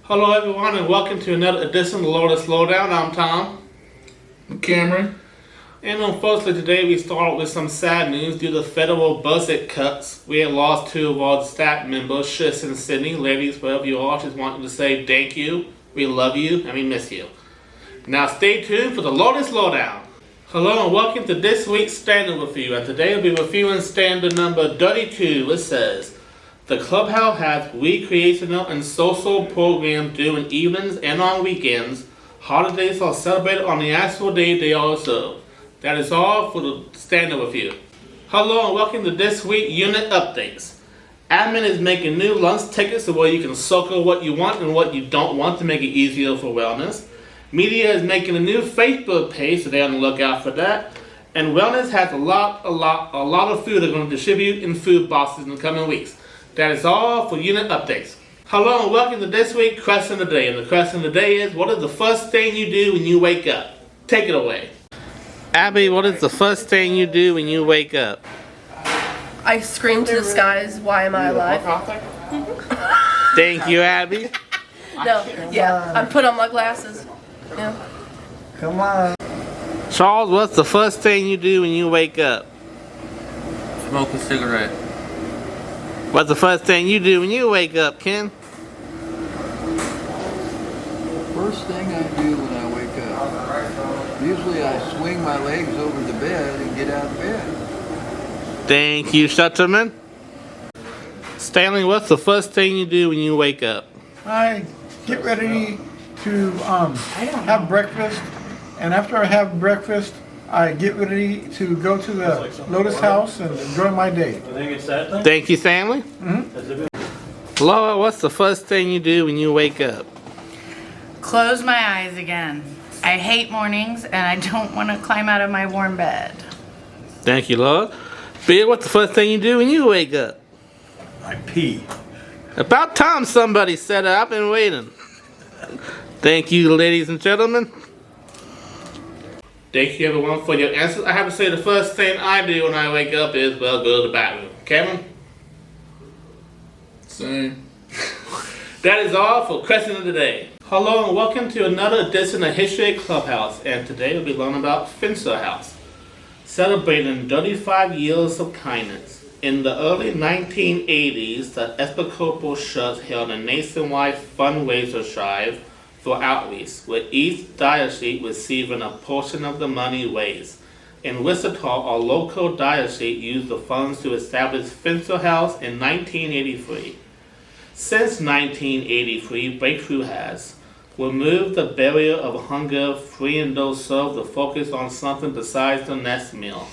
Hello everyone and welcome to another edition of Lotus Lowdown. I'm Tom. I'm Cameron. And unfortunately today we start with some sad news due to federal budget cuts. We have lost two of our staff members, Shish and Sydney. Ladies, wherever you are, just wanted to say thank you. We love you and we miss you. Now stay tuned for the Lotus Lowdown. Hello and welcome to this week's Standard Review. And today we'll be reviewing standard number 32, which says, the clubhouse has recreational and social programs during evenings and on weekends. Holidays are celebrated on the actual day they are observed. That is all for the standard review. Hello and welcome to this week's unit updates. Admin is making new lunch tickets where you can circle what you want and what you don't want to make it easier for wellness. Media is making a new Facebook page, so they're on the lookout for that. And wellness has a lot of food they're going to distribute in food boxes in the coming weeks. That is all for unit updates. Hello and welcome to this week's question of the day. And the question of the day is, what is the first thing you do when you wake up? Take it away. Abby, what is the first thing you do when you wake up? I scream to the skies, why am I alive? Thank you, Abby. I put on my glasses. Yeah. Come on. Charles, what's the first thing you do when you wake up? Smoke a cigarette. What's the first thing you do when you wake up, Ken? First thing I do when I wake up, usually I swing my legs over the bed and get out of bed. Thank you, Shutterman. Stanley, what's the first thing you do when you wake up? I get ready to have breakfast, and after I have breakfast, I get ready to go to the Lotus house and enjoy my day. Thank you, Stanley. Laura, what's the first thing you do when you wake up? Close my eyes again. I hate mornings and I don't want to climb out of my warm bed. Thank you, Laura. Bill, what's the first thing you do when you wake up? I pee. About time somebody said it. I've been waiting. Thank you, ladies and gentlemen. Thank you, everyone, for your answers. I have to say the first thing I do when I wake up is, well, go to the bathroom. Cameron? Same. That is all for Question of the Day. Hello and welcome to another edition of History Clubhouse. And today we'll be learning about Finster House. Celebrating 35 years of kindness. In the early 1980s, the Episcopal Church held a nationwide fundraiser drive for outreach, with each diocese receiving a portion of the money raised. In Wichita, our local diocese used the funds to establish Finster House in 1983. Since 1983, Breakthrough has removed the barrier of hunger, freeing those served to focus on something besides the next meal,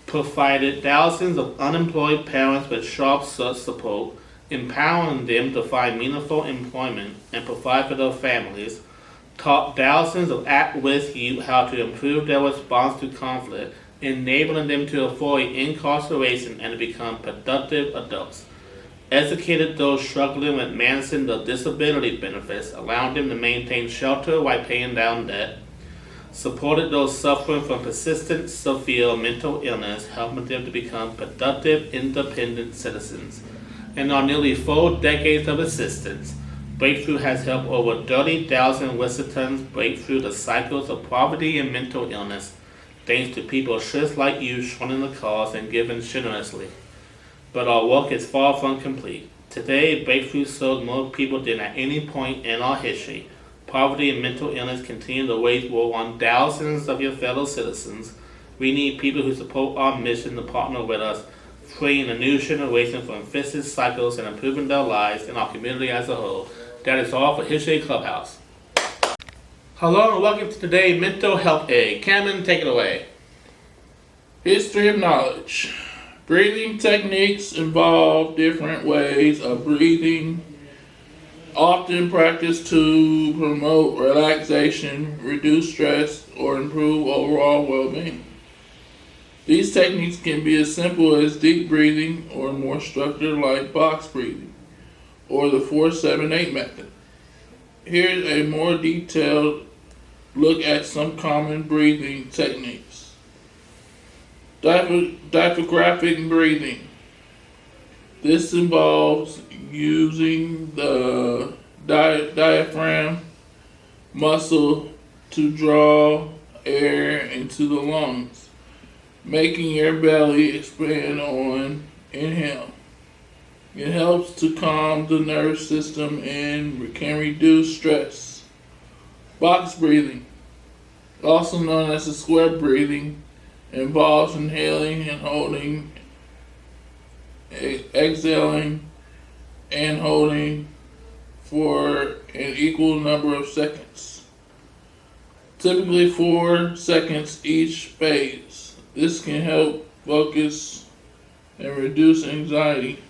provided thousands of unemployed parents with sharp search support, empowering them to find meaningful employment and provide for their families, taught thousands of at-risk youth how to improve their response to conflict, enabling them to avoid incarceration and to become productive adults, educated those struggling with managing their disability benefits, allowing them to maintain shelter while paying down debt, supported those suffering from persistent severe mental illness, helping them to become productive, independent citizens. In our nearly 4 decades of existence, Breakthrough has helped over 30,000 Wichitans break through the cycles of poverty and mental illness, thanks to people just like you joining the cause and giving generously. But our work is far from complete. Today, Breakthrough serves more people than at any point in our history. Poverty and mental illness continue to wage war on thousands of your fellow citizens. We need people who support our mission to partner with us, freeing a new generation from vicious cycles and improving their lives and our community as a whole. That is all for History Clubhouse. Hello and welcome to today's Mental Health Aid. Cameron, take it away. History of knowledge. Breathing techniques involve different ways of breathing, often practiced to promote relaxation, reduce stress, or improve overall well-being. These techniques can be as simple as deep breathing or more structured like box breathing, or the 4-7-8 method. Here's a more detailed look at some common breathing techniques. Diaphragmatic breathing. This involves using the diaphragm muscle to draw air into the lungs, making your belly expand on inhale. It helps to calm the nervous system and can reduce stress. Box breathing, also known as the square breathing, involves inhaling and holding, exhaling and holding for an equal number of seconds, typically 4 seconds each phase. This can help focus and reduce anxiety.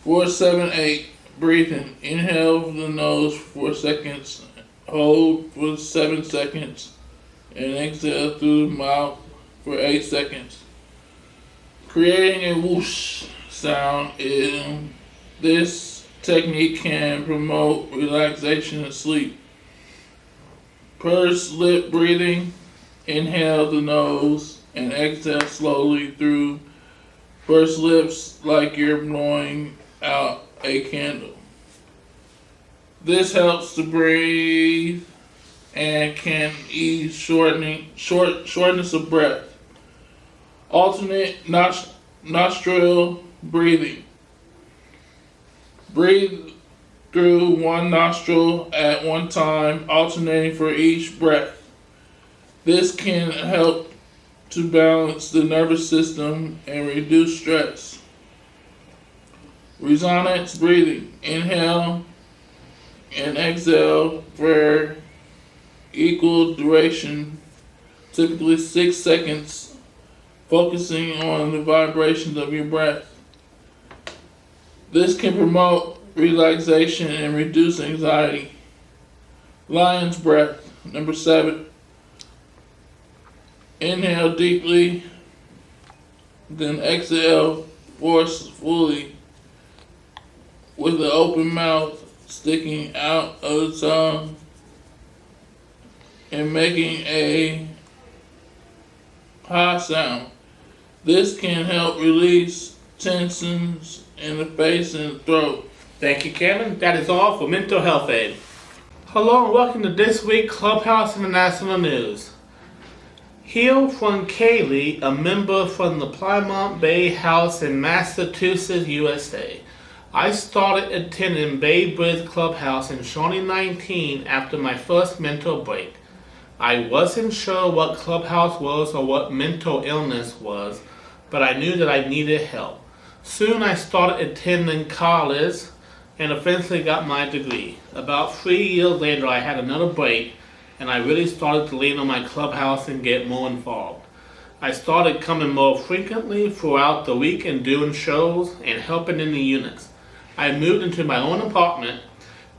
4-7-8 breathing. Inhale from the nose for 4 seconds, hold for 7 seconds, and exhale through the mouth for 8 seconds. Creating a whoosh sound in this technique can promote relaxation and sleep. Pursed lip breathing. Inhale the nose and exhale slowly through pursed lips like you're blowing out a candle. This helps to breathe and can ease shortness of breath. Alternate nostril breathing. Breathe through one nostril at one time, alternating for each breath. This can help to balance the nervous system and reduce stress. Resonance breathing. Inhale and exhale for equal duration, typically 6 seconds, focusing on the vibrations of your breath. This can promote relaxation and reduce anxiety. Lion's breath. Number 7. Inhale deeply, then exhale forcefully with the open mouth sticking out of the tongue and making a ha sound. This can help release tensions in the face and throat. Thank you, Kevin. That is all for Mental Health Aid. Hello and welcome to this week's Clubhouse International News. Hail from Kaylee, a member from the Plymouth Bay House in Massachusetts, USA. I started attending Bay Bridge Clubhouse in 2019 after my first mental break. I wasn't sure what Clubhouse was or what mental illness was, but I knew that I needed help. Soon I started attending college and eventually got my degree. About 3 years later I had another break and I really started to lean on my Clubhouse and get more involved. I started coming more frequently throughout the week and doing shows and helping in the units. I moved into my own apartment.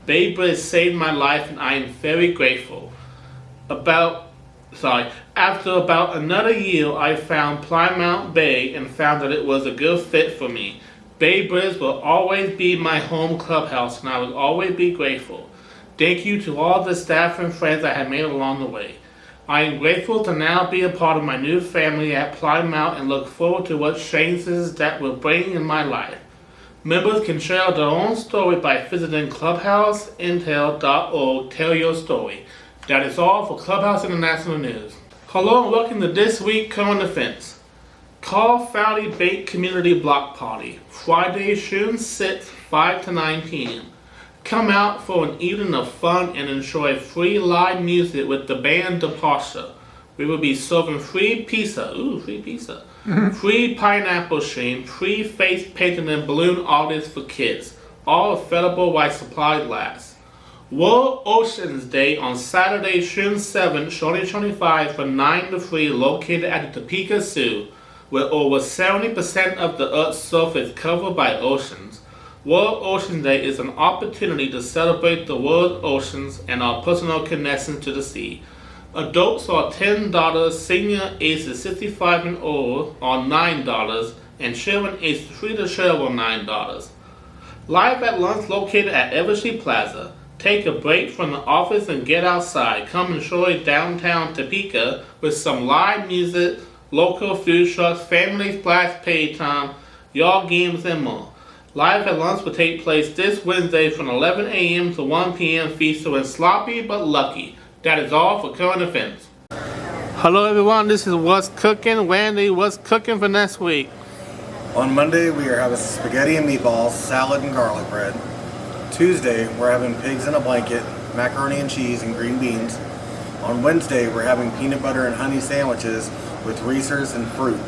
Bay Bridge saved my life and I am very grateful. After about another year, I found Plymouth Bay and found that it was a good fit for me. Bay Bridge will always be my home clubhouse and I will always be grateful. Thank you to all the staff and friends I have made along the way. I am grateful to now be a part of my new family at Plymouth and look forward to what changes that will bring in my life. Members can share their own story by visiting clubhouseintel.org. Tell your story. That is all for Clubhouse International News. Hello and welcome to this week's Current Events. Carl Valley Bake Community Block Party, Friday, June 6th, 5 to 9 p.m. Come out for an evening of fun and enjoy free live music with the band Departure. We will be serving free pizza, free pineapple stream, free face painting and balloon artists for kids, all available while supplies last. World Oceans Day on Saturday, June 7, 2025 from 9 to 3 located at the Topeka Zoo, where over 70% of the Earth's surface is covered by oceans. World Ocean Day is an opportunity to celebrate the world's oceans and our personal connection to the sea. Adults are $10, senior ages 65 and older are $9, and children aged 3 to 12 are $9. Live at lunch located at Eversea Plaza. Take a break from the office and get outside. Come enjoy downtown Topeka with some live music, local food trucks, family splash playtime, yard games, and more. Live at Lunch will take place this Wednesday from 11 a.m. to 1 p.m. featuring Sloppy But Lucky. That is all for current events. Hello everyone, this is What's Cooking. Wendy, what's cooking for next week? On Monday, we are having spaghetti and meatballs, salad and garlic bread. Tuesday, we're having pigs in a blanket, macaroni and cheese, and green beans. On Wednesday, we're having peanut butter and honey sandwiches with Reese's and fruit.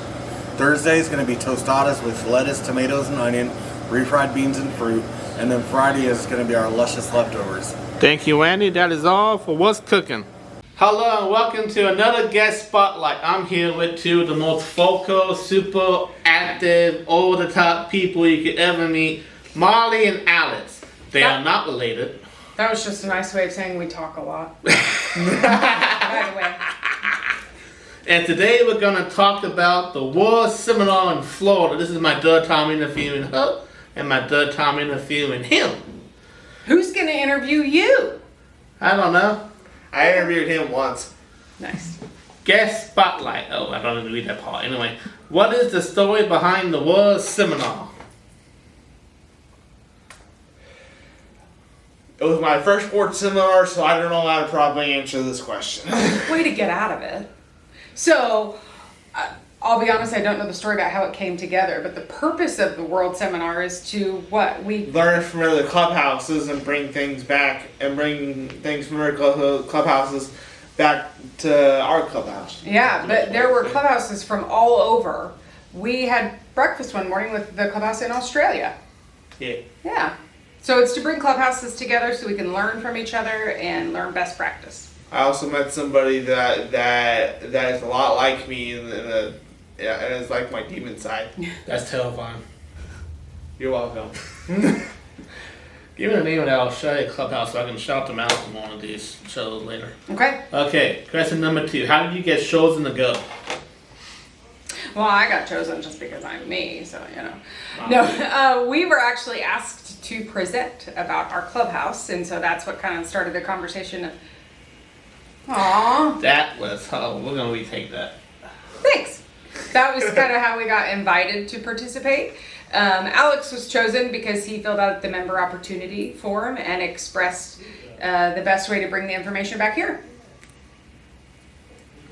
Thursday is going to be tostadas with lettuce, tomatoes, and onion, refried beans and fruit. And then Friday is going to be our luscious leftovers. Thank you, Wendy. That is all for What's Cooking. Hello and welcome to another guest spotlight. I'm here with two of the most vocal, super active, over-the-top people you could ever meet, Marley and Alex. They are not related. That was just a nice way of saying we talk a lot. By the way. And today we're going to talk about the World Seminar in Florida. This is my third time interviewing her and my third time interviewing him. Who's going to interview you? I don't know. I interviewed him once. Nice. Guest spotlight. Oh, I don't need to read that part. Anyway, what is the story behind the World Seminar? It was my first sports seminar, so I don't know how to probably answer this question. Way to get out of it. So, I'll be honest, I don't know the story about how it came together, but the purpose of the World Seminar is to what? We learn from other clubhouses and bring things back, and bring things from other clubhouses back to our clubhouse. Yeah, but there were clubhouses from all over. We had breakfast one morning with the clubhouse in Australia. Yeah. Yeah. So it's to bring clubhouses together so we can learn from each other and learn best practice. I also met somebody that is a lot like me, and it's like my demon side. That's terrifying. You're welcome. Give me the name of that Australia clubhouse so I can shout them out on one of these shows later. Okay. Okay, question number 2. How did you get chosen to go? Well, I got chosen just because I'm me, so, you know. No, we were actually asked to present about our clubhouse, and so that's what kind of started the conversation. Aww. That was, we're going to retake that. Thanks. That was kind of how we got invited to participate. Alex was chosen because he filled out the member opportunity form and expressed the best way to bring the information back here.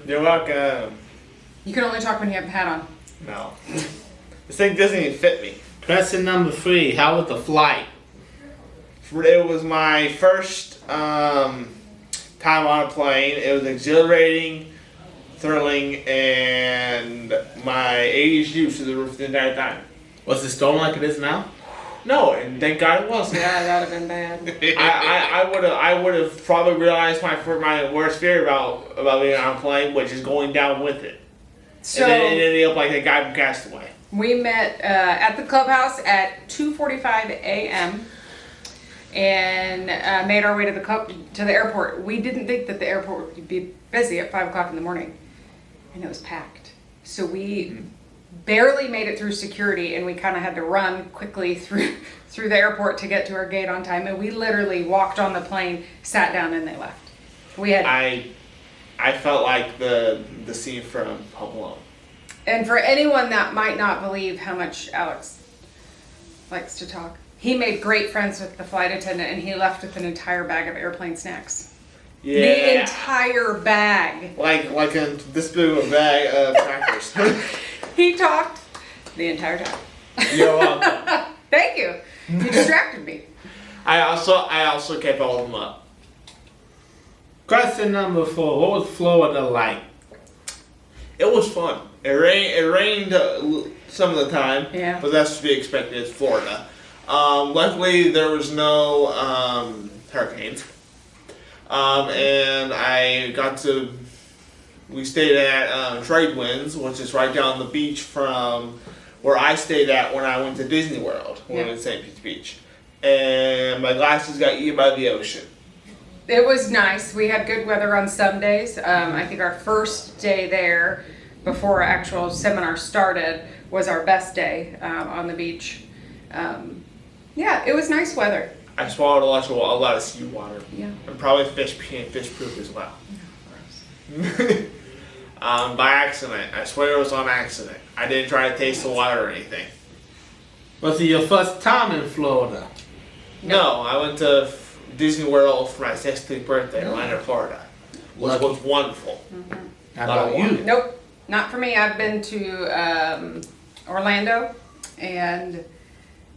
You're welcome. You can only talk when you have a hat on. No. This thing doesn't even fit me. Question number 3. How was the flight? It was my first time on a plane. It was exhilarating, thrilling, and my ADHD was through the roof the entire time. Was it storm like it is now? No, and thank God it wasn't. Yeah, that'd have been bad. I would have probably realized my worst fear about being on a plane, which is going down with it. So and then it ended up like a guy from Castaway. we met at the clubhouse at 2:45 a.m. and made our way to the airport. We didn't think that the airport would be busy at 5 o'clock in the morning, and it was packed. So we barely made it through security, and we kind of had to run quickly through the airport to get to our gate on time. And we literally walked on the plane, sat down, and they left. We had. I felt like the scene from Home Alone. And for anyone that might not believe how much Alex likes to talk, he made great friends with the flight attendant, and he left with an entire bag of airplane snacks. Yeah. The entire bag. Like in this big of a bag of crackers. He talked the entire time. You're welcome. Thank you. You distracted me. I also kept all of them up. Question number 4. What was Florida like? It was fun. It rained some of the time. Yeah. But that's to be expected. It's Florida. Luckily, there was no hurricanes. And we stayed at Trade Winds, which is right down the beach from where I stayed at when I went to Disney World, when I went to St. Pete's Beach. And my glasses got eaten by the ocean. It was nice. We had good weather on some days. I think our first day there, before our actual seminar started, was our best day on the beach. Yeah, it was nice weather. I swallowed a lot of seawater. Yeah. And probably fish poop as well. By accident. I swear it was on accident. I didn't try to taste the water or anything. Was it your first time in Florida? No, I went to Disney World for my 16th birthday in Orlando, Florida. Which was wonderful. How about you? Nope, not for me. I've been to Orlando and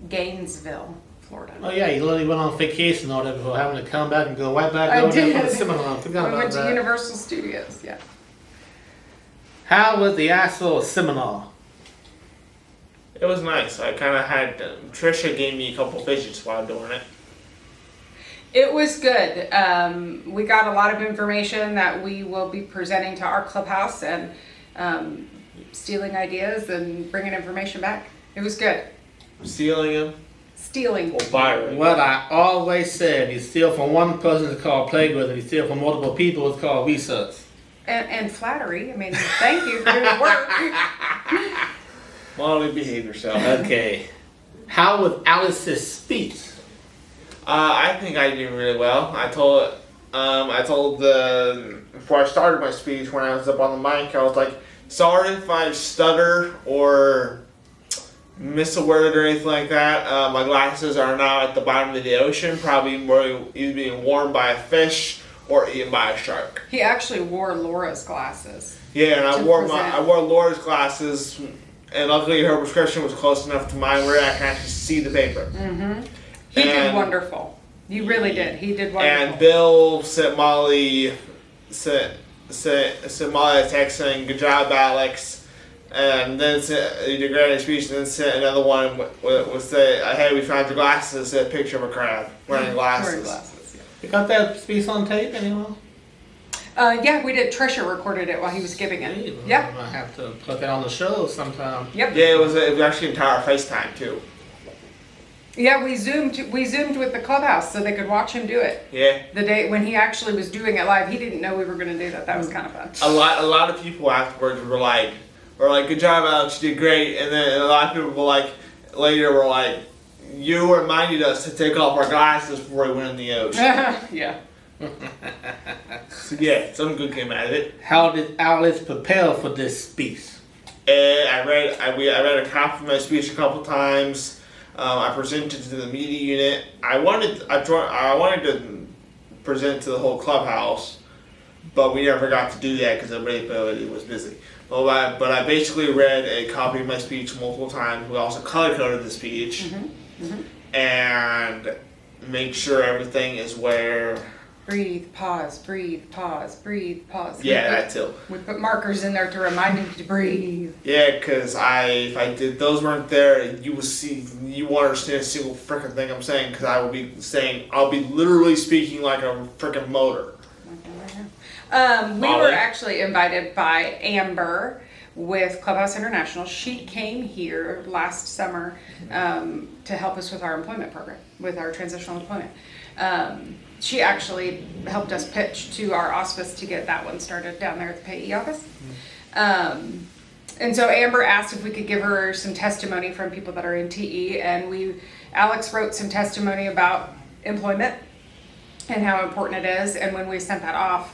Gainesville, Florida. Oh yeah, you literally went on vacation or whatever before having to come back and go right back I over there for did. the seminar. Forgot We about went to that. Universal Studios, yeah. How was the actual seminar? It was nice. I kind of had Trisha gave me a couple fidgets while doing it. It was good. We got a lot of information that we will be presenting to our clubhouse and stealing ideas and bringing information back. It was good. Stealing them. Stealing. Or borrowing. What I always said, you steal from one person, it's called plagiarism. You steal from multiple people, it's called research. And flattery. I mean, thank you for your work. Molly, behave yourself. Okay. How was Alice's speech? I think I did really well. I told before I started my speech when I was up on the mic, I was like, sorry if I stutter or miss a word or anything like that. My glasses are now at the bottom of the ocean, probably more either being worn by a fish or eaten by a shark. He actually wore Laura's glasses. Yeah, and I To wore present. Laura's glasses, and luckily her prescription was close enough to mine where I can actually see the paper. Mm-hmm. He did And- wonderful. You really did. He did wonderful. And Bill sent Molly a text saying, "Good job, Alex," and then he did a great speech, and then sent another one with say, "Hey, we found your glasses." Said a picture of a crab wearing glasses. Wearing glasses, yeah. You got that speech on tape anymore? Yeah, we did. Trisha recorded it while he was giving it. Yeah. I have to put that on the show sometime. Yep. Yeah, it was actually entire FaceTime too. Yeah, we zoomed with the clubhouse so they could watch him do it. Yeah. The day when he actually was doing it live, he didn't know we were going to do that. That was kind of fun. A lot of people afterwards were like, "Good job, Alex, you did great." And then a lot of people were like, "You reminded us to take off our glasses before we went in the ocean." Yeah. So yeah, something good came out of it. How did Alice prepare for this speech? I read a copy of my speech a couple times. I presented to the media unit. I wanted to present to the whole clubhouse, but we never got to do that because everybody was busy. But I basically read a copy of my speech multiple times. We also color coded the speech and make sure everything is where. Breathe, pause, breathe, pause, breathe, pause. Yeah, that too. We put markers in there to remind him to breathe. Yeah, because if I did those weren't there, you won't understand a single freaking thing I'm saying because I'll be literally speaking like a freaking motor. We were actually invited by Amber with Clubhouse International. She came here last summer to help us with our employment program, with our transitional employment. She actually helped us pitch to our auspice to get that one started down there at the payee office. And so Amber asked if we could give her some testimony from people that are in TE, and Alex wrote some testimony about employment and how important it is. And when we sent that off,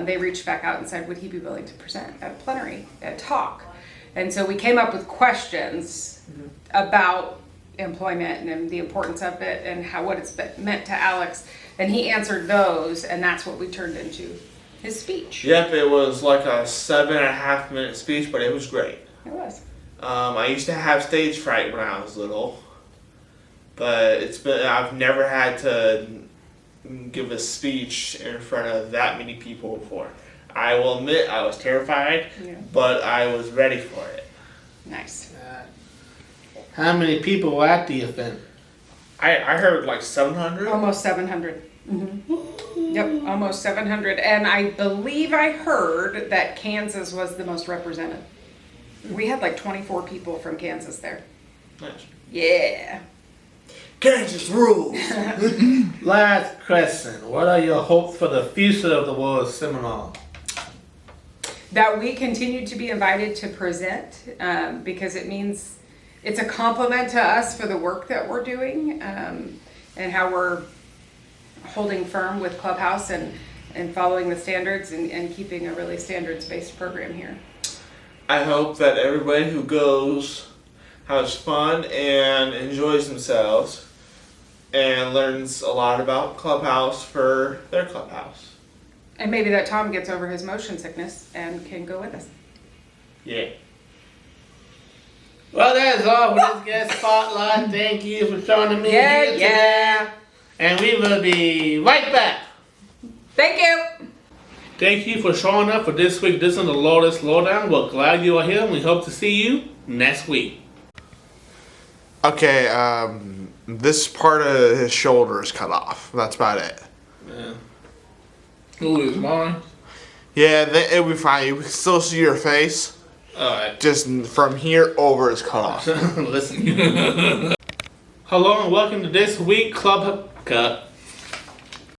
they reached back out and said, would he be willing to present at a plenary, at a talk? And so we came up with questions about employment and the importance of it and what it's meant to Alex. And he answered those, and that's what we turned into his speech. Yep, it was like a 7.5 minute speech, but it was great. It was. I used to have stage fright when I was little, but I've never had to give a speech in front of that many people before. I will admit I was terrified, but I was ready for it. Nice. How many people were at the event? I heard like 700. Almost 700. Yep, almost 700. And I believe I heard that Kansas was the most represented. We had like 24 people from Kansas there. Nice. Yeah. Kansas rules. Last question. What are your hopes for the future of the World Seminar? That we continue to be invited to present because it means it's a compliment to us for the work that we're doing and how we're holding firm with Clubhouse and following the standards and keeping a really standards-based program here. I hope that everybody who goes has fun and enjoys themselves and learns a lot about Clubhouse for their clubhouse. And maybe that Tom gets over his motion sickness and can go with us. Yeah. Well, that is all for this guest spotlight. Thank you for joining me here today. And we will be right back. Thank you. Thank you for showing up for this week's edition of the Lotus Lowdown. We're glad you are here, and we hope to see you next week. Okay, this part of his shoulder is cut off. That's about it. Yeah. Who is mine? Yeah, it'll be fine. You can still see your face. Alright. Just from here over is cut off. Listen. Hello and welcome to this week Club Cut.